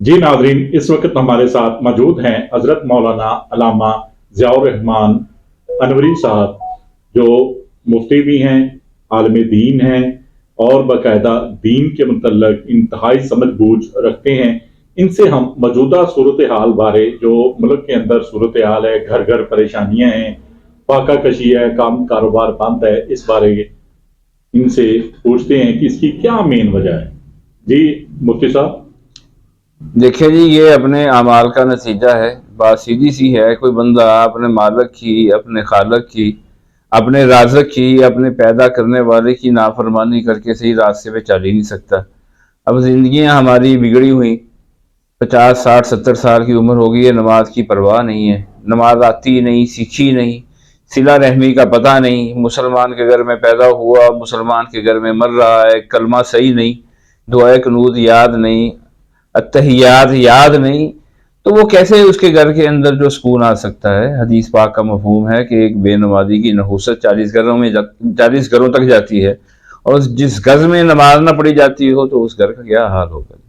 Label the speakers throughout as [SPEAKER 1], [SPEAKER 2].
[SPEAKER 1] जी नाजरीन, इस वक्त हमारे साथ मौजूद हैं हजरत मौलाना अल्लामा ज़ियाउर रहमान अनवरी साहब, जो मुफ्ती भी हैं, आलिम दीन हैं और बाकायदा दीन के मुतल्लक इंतहाई समझ बूझ रखते हैं। इनसे हम मौजूदा सूरत हाल बारे, जो मुल्क के अंदर सूरत हाल है, घर घर परेशानियां हैं, फाका कशी है, काम कारोबार बंद है, इस बारे इनसे पूछते हैं कि इसकी क्या मेन वजह है। जी मुफ्ती साहब।
[SPEAKER 2] देखिए जी, ये अपने अमाल का नतीजा है। बात सीधी सी है, कोई बंदा अपने मालिक की, अपने खालिक की, अपने राज़िक की, अपने पैदा करने वाले की नाफरमानी करके सही रास्ते पे चल ही नहीं सकता। अब जिंदगियां हमारी बिगड़ी हुई, 50 60 70 साल की उम्र हो गई है, नमाज की परवाह नहीं है, नमाज आती नहीं, सीखी नहीं, सिला रहमी का पता नहीं, मुसलमान के घर में पैदा हुआ, मुसलमान के घर में मर रहा है, कलमा सही नहीं, दुआए कनूद याद नहीं, अत्तहियात याद नहीं, तो वो कैसे उसके घर के अंदर जो सुकून आ सकता है। हदीस पाक का मफहूम है कि एक बेनमाजी की नहुसत 40 घरों तक जाती है, और जिस गज में नमाज ना पढ़ी जाती हो तो उस घर का क्या हाल होगा।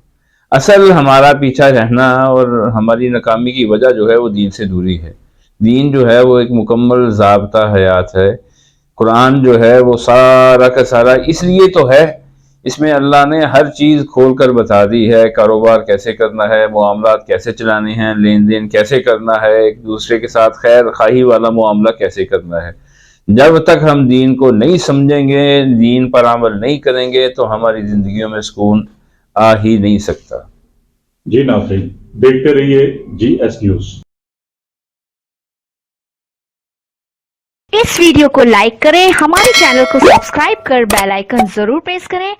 [SPEAKER 2] असल हमारा पीछा रहना और हमारी नाकामी की वजह जो है वो दीन से दूरी है। दीन जो है वो एक मुकम्मल ज़ाब्ता हयात है। कुरान जो है वो सारा का सारा इसलिए तो है, इसमें अल्लाह ने हर चीज़ खोल कर बता दी है। कारोबार कैसे करना है, मामलात कैसे चलाने हैं, लेन देन कैसे करना है, एक दूसरे के साथ खैर खाही वाला मामला कैसे करना है। जब तक हम दीन को नहीं समझेंगे, दीन पर अमल नहीं करेंगे, तो हमारी ज़िंदगियों में सुकून आ ही नहीं सकता।
[SPEAKER 1] जी नाज़रीन, देखते रहिए GS न्यूज़।
[SPEAKER 3] इस वीडियो को लाइक करें, हमारे चैनल को सब्सक्राइब कर बेल आइकन जरूर प्रेस करें।